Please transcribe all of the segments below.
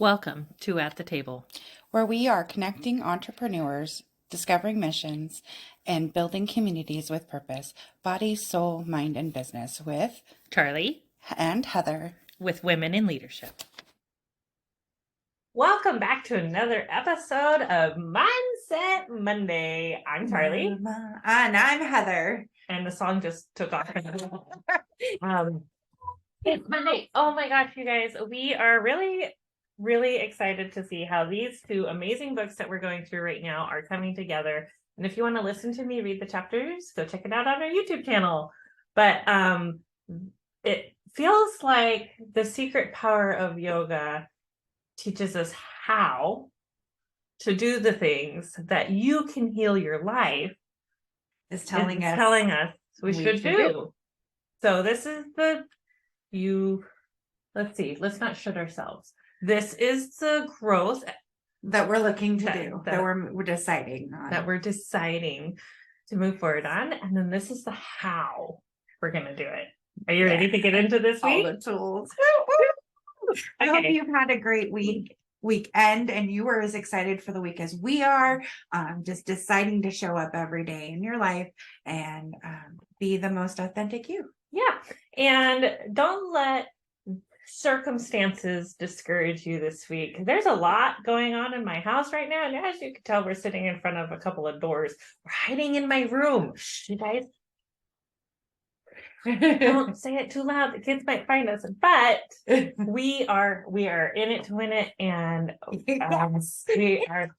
Welcome to At the Table, where we are connecting entrepreneurs, discovering missions, and building communities with purpose, body, soul, mind, and business with Charlie and Heather. with Women in Leadership. Welcome back to another episode of Mindset Monday. I'm Charlie. And I'm Heather. And the song just took off. It's Monday. Oh my gosh, you guys. We are really excited to see how these two amazing books that we're going through right now are coming together. And if you want to listen to me read the chapters, go check it out on our YouTube channel. But it feels like the secret power of yoga teaches us how to do the things that you can heal your life. Is telling us we should do. So this is let's not should ourselves. This is the growth that we're looking to do, that we're deciding on. That we're deciding to move forward on. And then this is the how we're going to do it. Are you ready to get into this week? All the tools. I hope you've had a great weekend and you were as excited for the week as we are. Just deciding to show up every day in your life and be the most authentic you. Yeah. And don't let circumstances discourage you this week. There's a lot going on in my house right now. And as you can tell, we're sitting in front of a couple of doors. We're hiding in my room. You guys, don't say it too loud. The kids might find us, but we are in it to win it. And Yes. we are.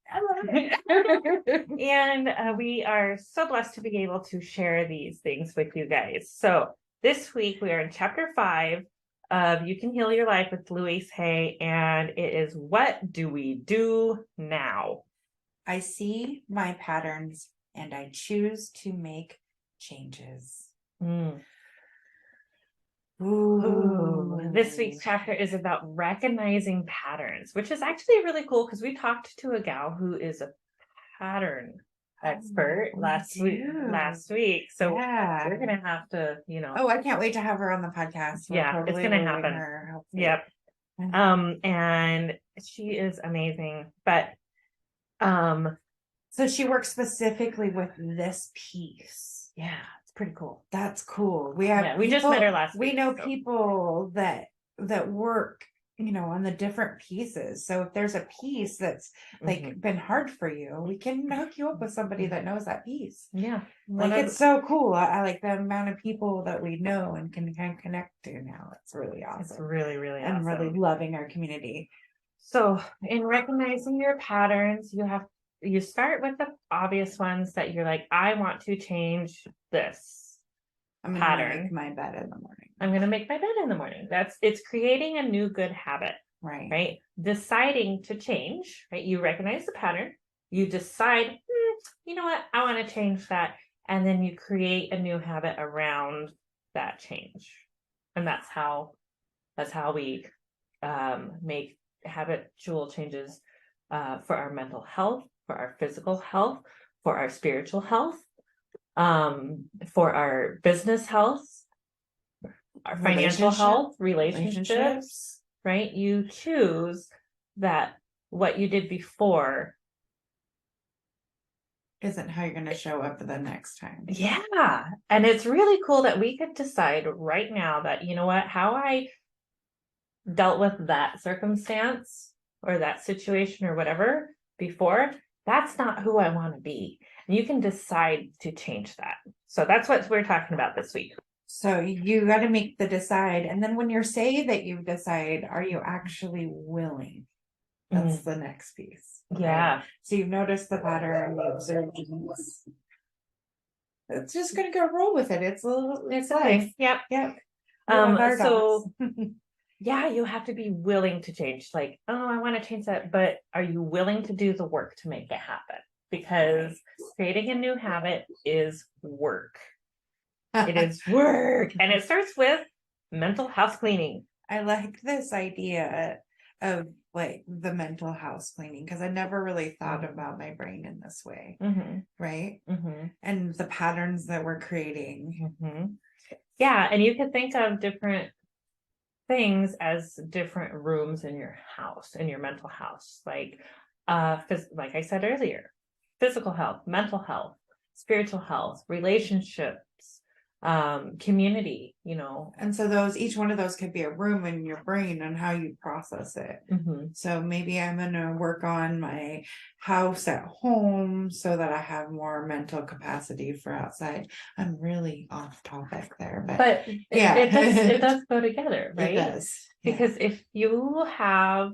I love it. And we are so blessed to be able to share these things with you guys. So this week we are in chapter 5 of You Can Heal Your Life with Louise Hay, and it is What Do We Do Now? I see my patterns and I choose to make changes. Ooh. This week's chapter is about recognizing patterns, which is actually really cool because we talked to a gal who is a pattern expert last week. So yeah. We're gonna have to, Oh, I can't wait to have her on the podcast. It's gonna happen. Her, yep. And she is amazing. But so she works specifically with this piece. Yeah. Pretty cool. That's cool. We have we just met her last week. We know people that work, on the different pieces. So if there's a piece that's been hard for you, we can hook you up with somebody that knows that piece. Yeah. It's so cool. I like the amount of people that we know and can kind of connect to now. It's really awesome. It's really, really awesome. I'm really loving our community. So in recognizing your patterns, you start with the obvious ones that you're like, I want to change this pattern. I'm going to make my bed in the morning. I'm going to make my bed in the morning. It's creating a new good habit, right? Deciding to change, right? You recognize the pattern, you decide, you know what? I want to change that. And then you create a new habit around that change. And that's how we make habitual changes for our mental health, for our physical health, for our spiritual health, for our business health, our financial health, relationships, right? You choose that what you did before isn't how you're going to show up the next time. Yeah. And it's really cool that we could decide right now that, you know what, how I dealt with that circumstance or that situation or whatever before, that's not who I want to be. And you can decide to change that. So that's what we're talking about this week. So you got to make the decide. And then when you say that you decide, are you actually willing? That's the next piece. Yeah. Right? So you've noticed the pattern, you observe things. It's just going to go roll with it. It's life. Yep. So yeah, you have to be willing to change. Like, oh, I want to change that, but are you willing to do the work to make it happen? Because creating a new habit is work. It is work. And it starts with mental house cleaning. I like this idea of the mental house cleaning because I never really thought about my brain in this way. Right? And the patterns that we're creating. Yeah. And you could think of different things as different rooms in your house, in your mental house, like like I said earlier, physical health, mental health, spiritual health, relationships, community, And so each one of those could be a room in your brain and how you process it. So maybe I'm going to work on my house at home so that I have more mental capacity for outside. I'm really off topic there, but yeah, it does go together, right? It does. Yeah. Because if you have,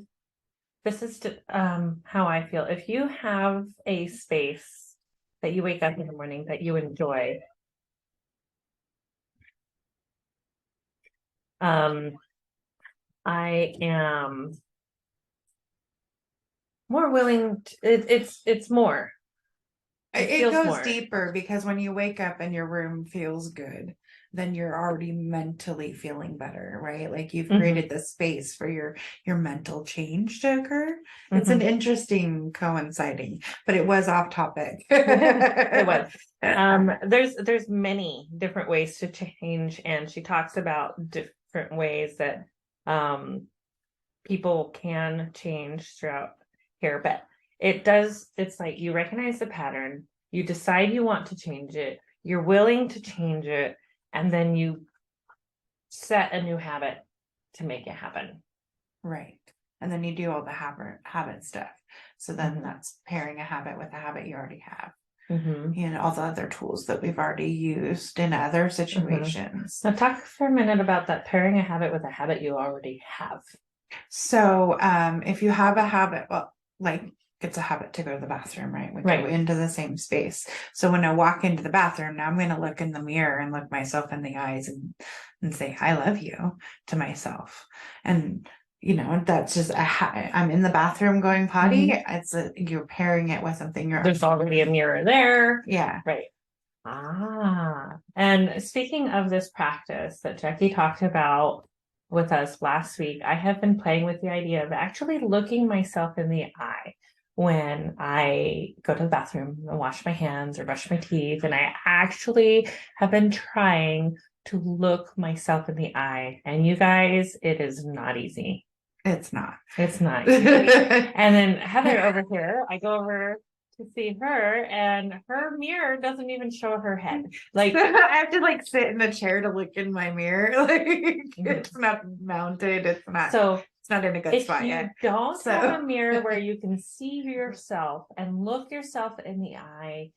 this is how I feel, if you have a space that you wake up in the morning that you enjoy, I am more willing to, it's more. It feels goes more. deeper because when you wake up and your room feels good, then you're already mentally feeling better, right? Like you've created the space for your mental change to occur. It's an interesting coinciding, but it was off topic. It was. There's many different ways to change, and she talks about different ways that people can change throughout here, but it's like you recognize the pattern, you decide you want to change it, you're willing to change it, and then you set a new habit to make it happen. Right. And then you do all the habit stuff. So then that's pairing a habit with a habit you already have. And all the other tools that we've already used in other situations. Now talk for a minute about that, pairing a habit with a habit you already have. So if you have a habit, well, like it's a habit to go to the bathroom, right? We go into the same space. So when I walk into the bathroom, now I'm going to look in the mirror and look myself in the eyes and say, I love you to myself. And, that's just I'm in the bathroom going potty. You're pairing it with something. There's already a mirror there. Yeah. Right. And speaking of this practice that Jackie talked about with us last week, I have been playing with the idea of actually looking myself in the eye when I go to the bathroom and wash my hands or brush my teeth. And I actually have been trying to look myself in the eye. And you guys, it is not easy. It's not. It's not easy. And then Heather over here, I go over to see her, and her mirror doesn't even show her head. Like I have to sit in the chair to look in my mirror. It's not mounted. It's not in a good spot yet. If you don't have a mirror where you can see yourself and look yourself in the eye,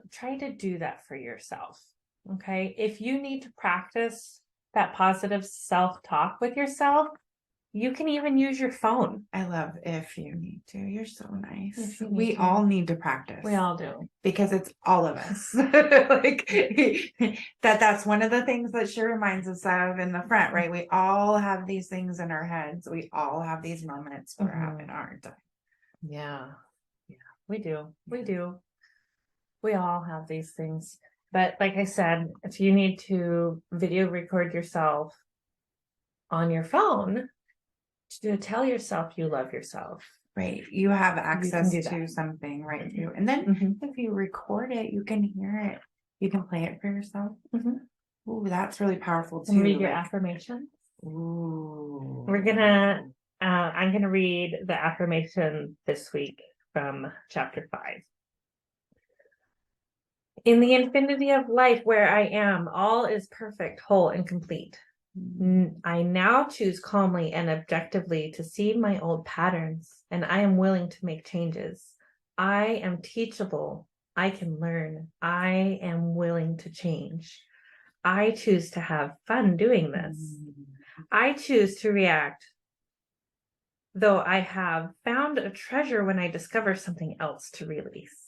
try to do that for yourself. Okay. If you need to practice that positive self-talk with yourself, you can even use your phone. I love if you need to. You're so nice. We all need to practice. We all do. Because it's all of us. That's one of the things that she reminds us of in the front, right? We all have these things in our heads. We all have these moments we're having a hard time. Yeah. Yeah, we do. We do. We all have these things. But like I said, if you need to video record yourself on your phone to tell yourself you love yourself. Right. You have access to something right through. And then if you record it, you can hear it. You can play it for yourself. Ooh, that's really powerful too. And read your affirmations. Ooh. I'm gonna read the affirmation this week from chapter 5. In the infinity of life where I am, all is perfect, whole, and complete. I now choose calmly and objectively to see my old patterns, and I am willing to make changes. I am teachable. I can learn. I am willing to change. I choose to have fun doing this. I choose to react, though I have found a treasure when I discover something else to release.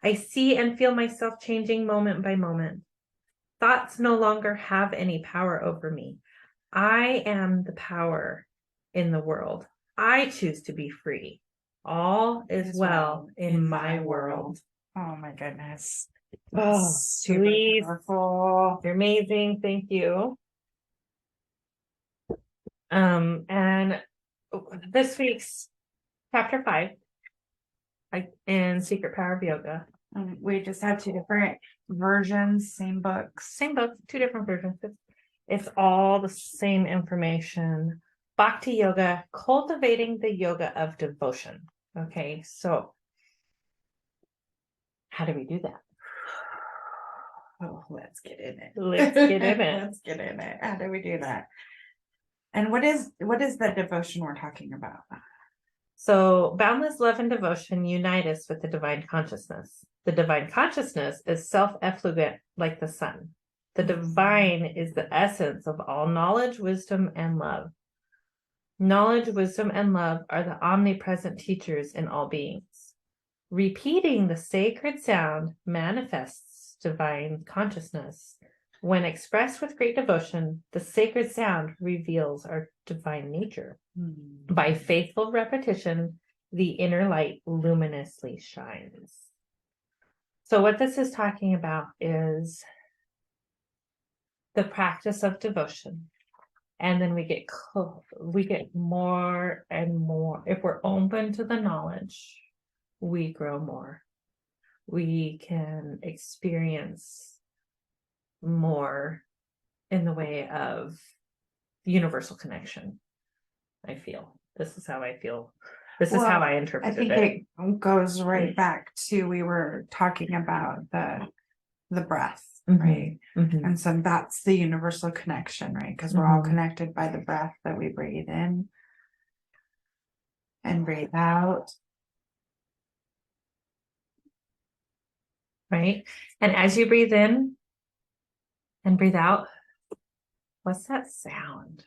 I see and feel myself changing moment by moment. Thoughts no longer have any power over me. I am the power in the world. I choose to be free. All is well in my world. Oh my goodness. Oh, super please. powerful. You're amazing. Thank you. And this week's chapter 5 in Secret Power of Yoga. We just have 2 different versions, same books. Same book, 2 different versions. It's all the same information. Bhakti yoga, cultivating the yoga of devotion. Okay, so how do we do that? Oh, let's get in it. Let's get in it. Let's get in it. How do we do that? And what is the devotion we're talking about? So boundless love and devotion unite us with the divine consciousness. The divine consciousness is self-effulgent like the sun. The divine is the essence of all knowledge, wisdom, and love. Knowledge, wisdom, and love are the omnipresent teachers in all beings. Repeating the sacred sound manifests divine consciousness. When expressed with great devotion, the sacred sound reveals our divine nature. By faithful repetition, the inner light luminously shines. So what this is talking about is the practice of devotion. And then we get more and more. If we're open to the knowledge, we grow more. We can experience more in the way of universal connection. I feel. This is how I feel. This is how I interpret it. I think it goes right back to, we were talking about the breath, right? And so that's the universal connection, right? Because we're all connected by the breath that we breathe in and breathe out. Right? And as you breathe in and breathe out, what's that sound?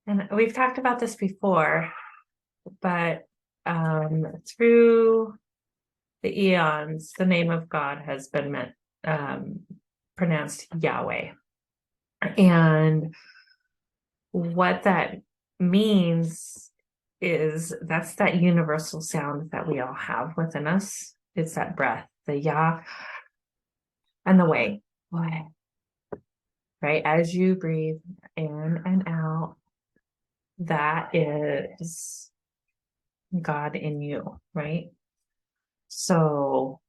And we've talked about this before, but through the eons, the name of God has been pronounced Yahweh. And what that means is that's that universal sound that we all have within us. It's that breath, the Yah and the way. Right? As you breathe in and out, that is God in you, right? So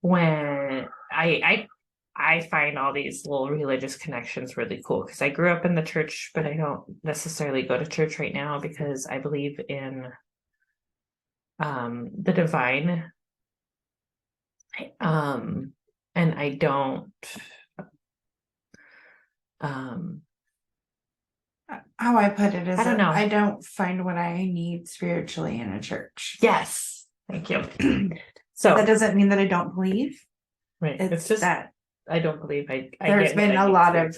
when I find all these little religious connections really cool, because I grew up in the church, but I don't necessarily go to church right now because I believe in the divine. And I don't how I put it is, I don't know. I don't find what I need spiritually in a church. Yes. Thank you. So that doesn't mean that I don't believe. Right. It's just that I don't believe I there's been a lot of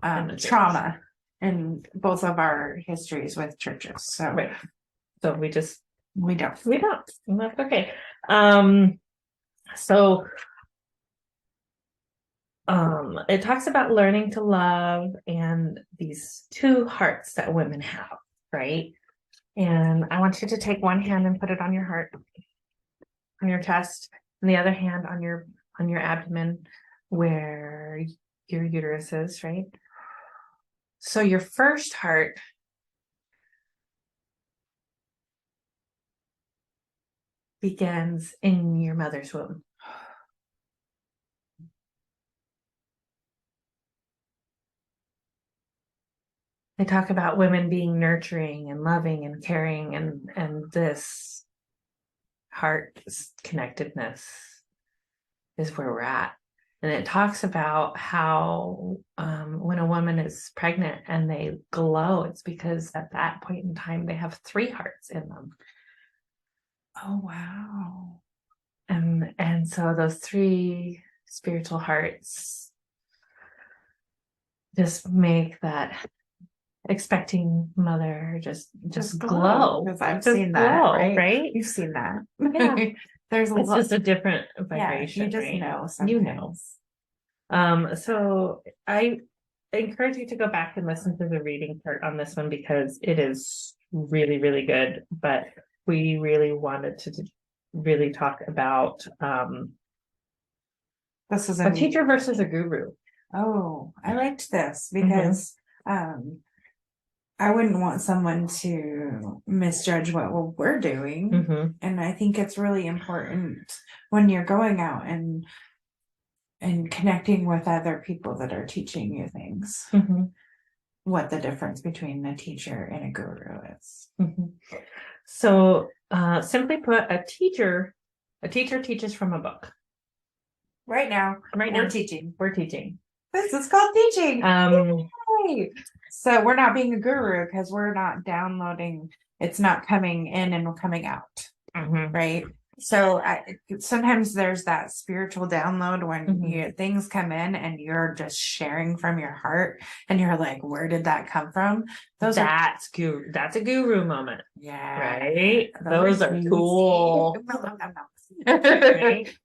in trauma in both of our histories with churches. So right. So we don't. And that's okay. So it talks about learning to love and these two hearts that women have, right? And I want you to take one hand and put it on your heart, on your chest, and the other hand on your abdomen where your uterus is, right? So your first heart begins in your mother's womb. They talk about women being nurturing and loving and caring, and this heart connectedness is where we're at. And it talks about how when a woman is pregnant and they glow, it's because at that point in time they have 3 hearts in them. Oh wow. And so those 3 spiritual hearts just make that expecting mother just glow. Because I've just seen that, glow, right? You've seen that. Yeah. There's It's just a different vibration. You just right? know You know. So I encourage you to go back and listen to the reading part on this one because it is really, really good. But we really wanted to really talk about this is a teacher versus a guru. Oh, I liked this because I wouldn't want someone to misjudge what we're doing. And I think it's really important when you're going out and and connecting with other people that are teaching you things, what the difference between a teacher and a guru is. So simply put, a teacher teaches from a book. Right now We're teaching. This is called teaching. Yay! So we're not being a guru because we're not downloading. It's not coming in and coming out. Right. So sometimes there's that spiritual download when things come in and you're just sharing from your heart and you're like, where did that come from? That's a guru moment. Yeah. Right. Those are cool.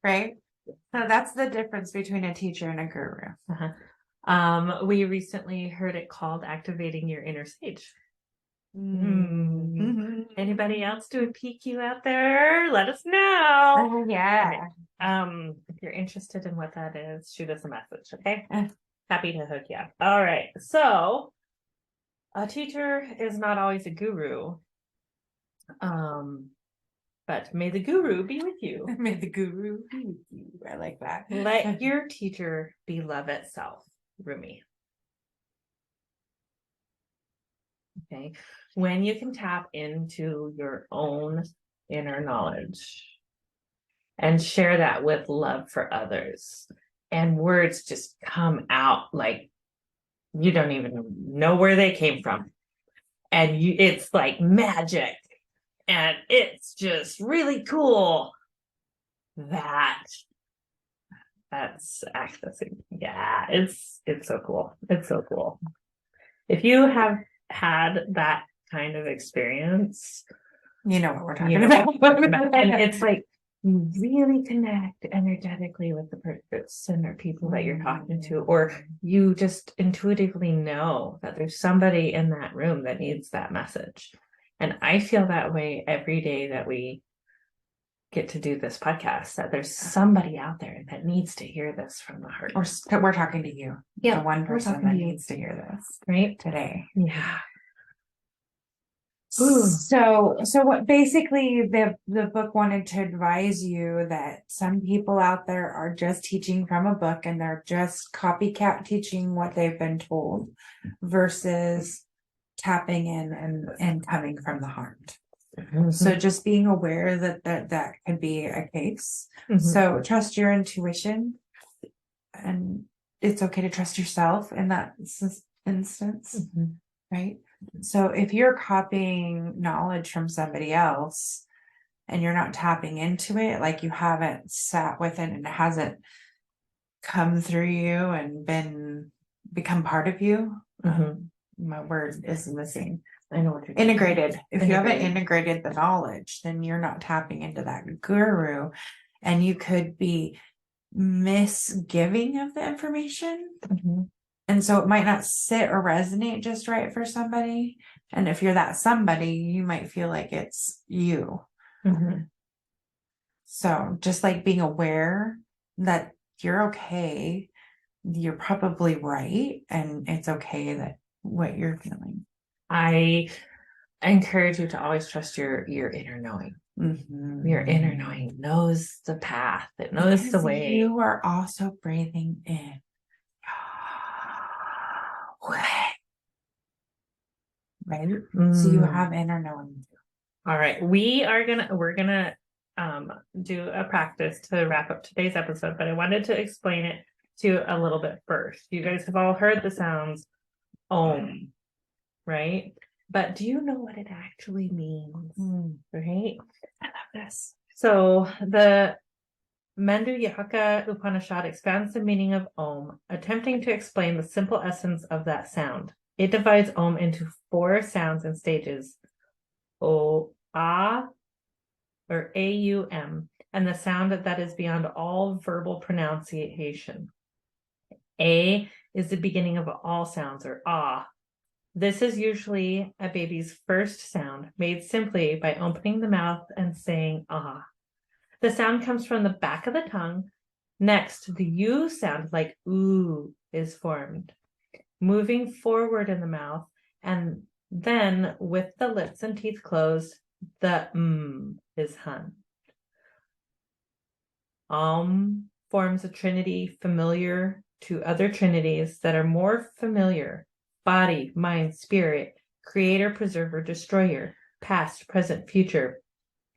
Right. So that's the difference between a teacher and a guru. We recently heard it called activating your inner sage. Anybody else doing PQ out there? Let us know. Yeah. If you're interested in what that is, shoot us a message. Okay. Happy to hook you up. All right. So a teacher is not always a guru. But may the guru be with you. May the guru be with you. I like that. Let your teacher be love itself, Rumi. Okay. When you can tap into your own inner knowledge and share that with love for others, and words just come out like you don't even know where they came from. And it's like magic. And it's just really cool. That's accessing. Yeah, it's so cool. It's so cool. If you have had that kind of experience, you know what we're talking about. And it's like you really connect energetically with the person or people that you're talking to, or you just intuitively know that there's somebody in that room that needs that message. And I feel that way every day that we get to do this podcast, that there's somebody out there that needs to hear this from the heart. We're talking to you. Yeah. The one person that needs to hear this right today. Yeah. So what basically the book wanted to advise you that some people out there are just teaching from a book and they're just copycat teaching what they've been told versus tapping in and coming from the heart. So just being aware that could be a case. So trust your intuition, and it's okay to trust yourself in that instance, right? So if you're copying knowledge from somebody else and you're not tapping into it, like you haven't sat with it and it hasn't come through you and become part of you, my word is missing. I know what you're integrated. If you haven't integrated the knowledge, then you're not tapping into that guru, and you could be misgiving of the information. And so it might not sit or resonate just right for somebody. And if you're that somebody, you might feel like it's you. So just like being aware that you're okay, you're probably right, and it's okay that what you're feeling. I encourage you to always trust your inner knowing. Your inner knowing knows the path. It knows the way. You are also breathing in. Right? So you have inner knowing. All right. We're gonna do a practice to wrap up today's episode, but I wanted to explain it to you a little bit first. You guys have all heard the sounds Om, right? But do you know what it actually means? Right? I love this. So the Manduyaka Upanishad expands the meaning of Om, attempting to explain the simple essence of that sound. It divides Om into 4 sounds and stages: O, A, or A-U-M, and the sound that is beyond all verbal pronunciation. A is the beginning of all sounds, or Ah. This is usually a baby's first sound, made simply by opening the mouth and saying ah. The sound comes from the back of the tongue. Next, the U sound, like ooh, is formed, moving forward in the mouth, and then with the lips and teeth closed, the is hummed. forms a trinity familiar to other trinities that are more familiar: body, mind, spirit, creator, preserver, destroyer, past, present, future,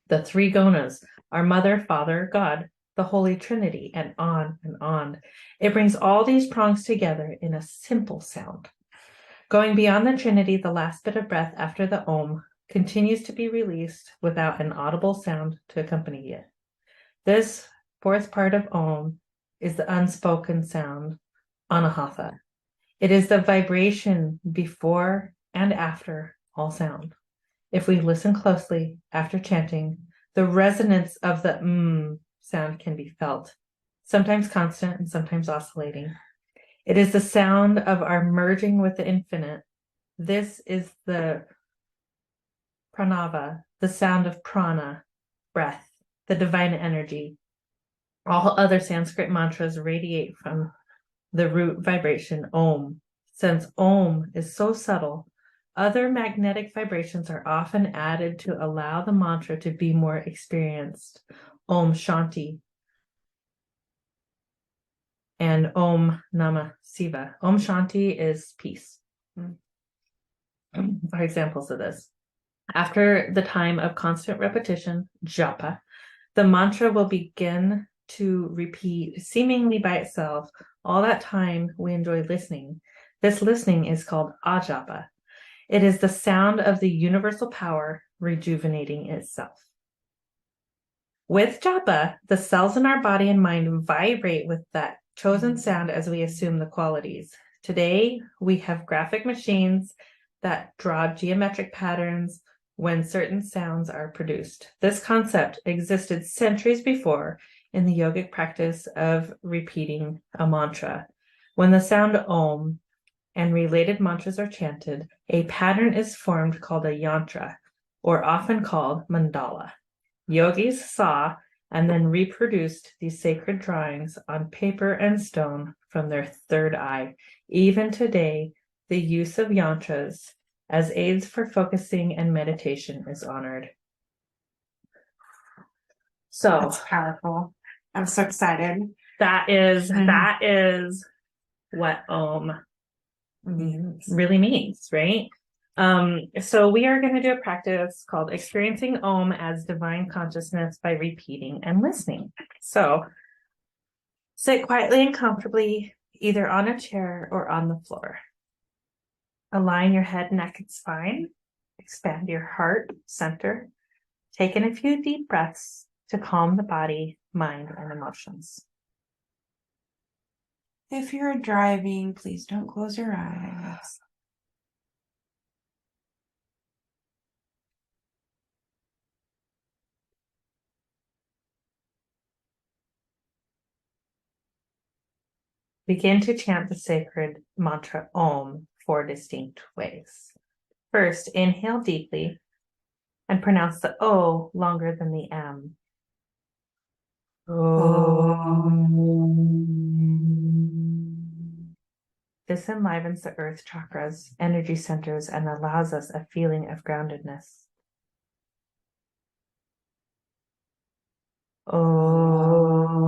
the three gunas, our mother, father, God, the Holy Trinity, and on and on. It brings all these prongs together in a simple sound. Going beyond the Trinity, the last bit of breath after the Om continues to be released without an audible sound to accompany it. This fourth part of Om is the unspoken sound, Anahata. It is the vibration before and after all sound. If we listen closely after chanting, the resonance of the sound can be felt, sometimes constant and sometimes oscillating. It is the sound of our merging with the infinite. This is the pranava, the sound of prana, breath, the divine energy. All other Sanskrit mantras radiate from the root vibration Om. Since Om is so subtle, other magnetic vibrations are often added to allow the mantra to be more experienced. Om Shanti and Om Namah Siva. Om Shanti is peace. Are examples of this. After the time of constant repetition, japa, the mantra will begin to repeat seemingly by itself. All that time we enjoy listening. This listening is called ajapa. It is the sound of the universal power rejuvenating itself. With japa, the cells in our body and mind vibrate with that chosen sound as we assume the qualities. Today, we have graphic machines that draw geometric patterns when certain sounds are produced. This concept existed centuries before in the yogic practice of repeating a mantra. When the sound Om and related mantras are chanted, a pattern is formed called a yantra, or often called mandala. Yogis saw and then reproduced these sacred drawings on paper and stone from their third eye. Even today, the use of yantras as aids for focusing and meditation is honored. So That's powerful. I'm so excited. that is what Om really means, right? So we are going to do a practice called experiencing Om as divine consciousness by repeating and listening. So sit quietly and comfortably, either on a chair or on the floor. Align your head, neck, and spine. Expand your heart center. Take in a few deep breaths to calm the body, mind, and emotions. If you're driving, please don't close your eyes. Begin to chant the sacred mantra Om 4 distinct ways. First, inhale deeply and pronounce the O longer than the M. Om. This enlivens the earth chakras, energy centers, and allows us a feeling of groundedness. Om.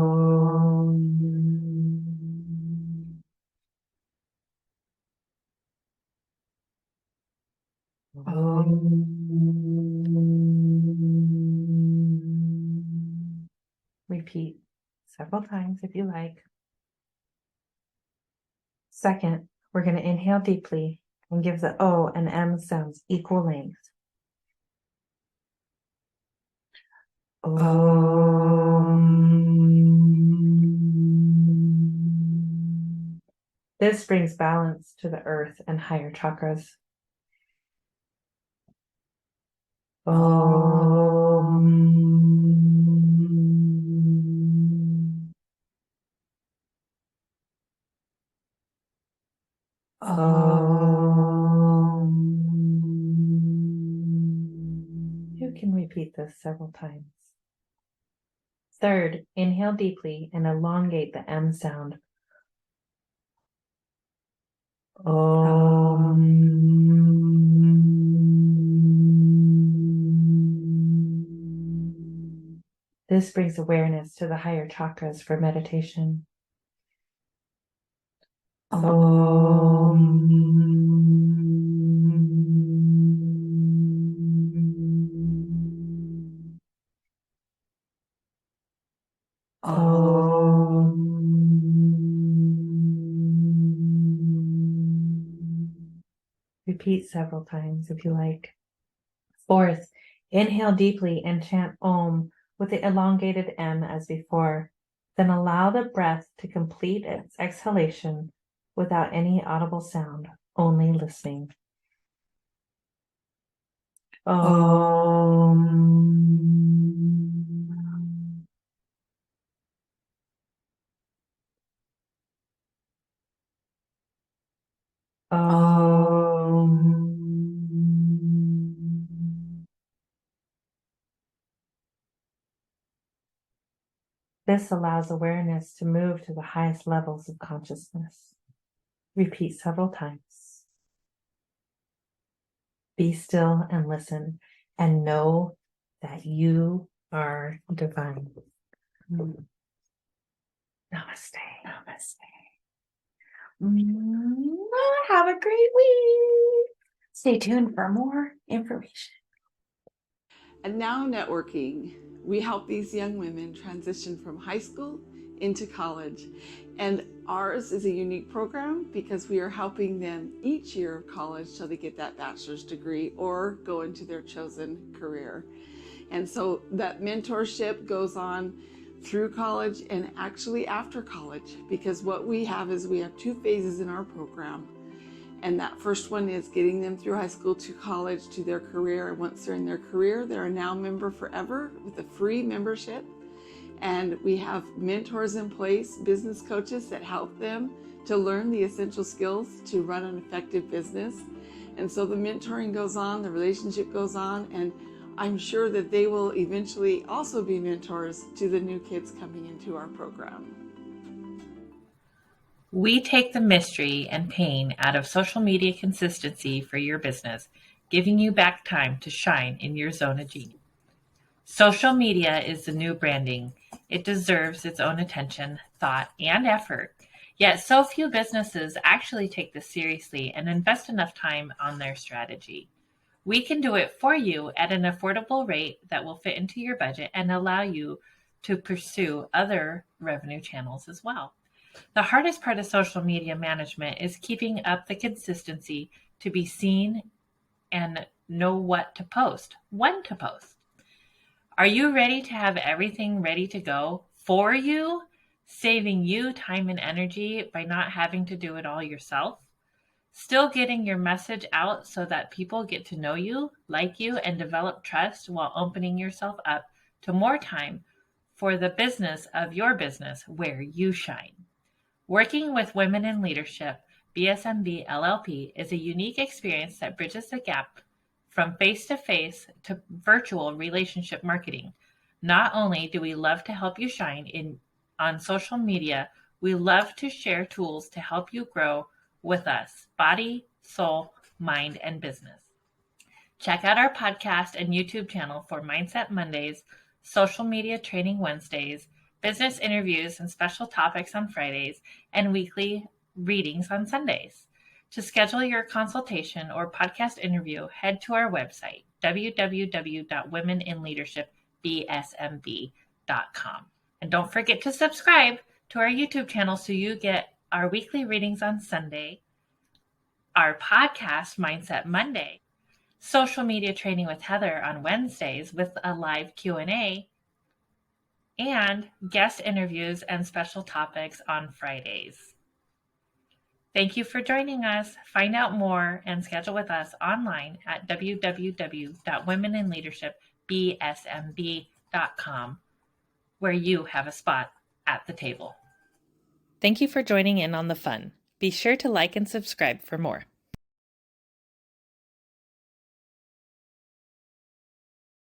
Om. Repeat several times if you like. Second, we're going to inhale deeply and give the O and M sounds equal length. Om. This brings balance to the earth and higher chakras. Om. Om. You can repeat this several times. Third, inhale deeply and elongate the M sound. Om. This brings awareness to the higher chakras for meditation. Repeat several times if you like. Fourth, inhale deeply and chant Om with the elongated M as before. Then allow the breath to complete its exhalation without any audible sound, only listening. Om. Om. This allows awareness to move to the highest levels of consciousness. Repeat several times. Be still and listen, and know that you are divine. Namaste. Namaste. Have a great week. Stay tuned for more information. And now networking. We help these young women transition from high school into college. And ours is a unique program because we are helping them each year of college till they get that bachelor's degree or go into their chosen career. And so that mentorship goes on through college and actually after college, because what we have is we have 2 phases in our program. And that first one is getting them through high school to college to their career. And once they're in their career, they're a Now member forever with a free membership. And we have mentors in place, business coaches that help them to learn the essential skills to run an effective business. And so the mentoring goes on, the relationship goes on, and I'm sure that they will eventually also be mentors to the new kids coming into our program. We take the mystery and pain out of social media consistency for your business, giving you back time to shine in your zone of genius. Social media is the new branding. It deserves its own attention, thought, and effort. Yet so few businesses actually take this seriously and invest enough time on their strategy. We can do it for you at an affordable rate that will fit into your budget and allow you to pursue other revenue channels as well. The hardest part of social media management is keeping up the consistency to be seen and know what to post, when to post. Are you ready to have everything ready to go for you, saving you time and energy by not having to do it all yourself? Still getting your message out so that people get to know you, like you, and develop trust while opening yourself up to more time for the business of your business where you shine. Working with Women in Leadership, BSMB LLP, is a unique experience that bridges the gap from face-to-face to virtual relationship marketing. Not only do we love to help you shine on social media, we love to share tools to help you grow with us, body, soul, mind, and business. Check out our podcast and YouTube channel for Mindset Mondays, Social Media Training Wednesdays, business interviews and special topics on Fridays, and weekly readings on Sundays. To schedule your consultation or podcast interview, head to our website, www.womeninleadershipbsmb.com. And don't forget to subscribe to our YouTube channel so you get our weekly readings on Sunday, our podcast, Mindset Monday, Social Media Training with Heather on Wednesdays with a live Q&A, and guest interviews and special topics on Fridays. Thank you for joining us. Find out more and schedule with us online at www.womeninleadershipbsmb.com, where you have a spot at the table. Thank you for joining in on the fun. Be sure to like and subscribe for more.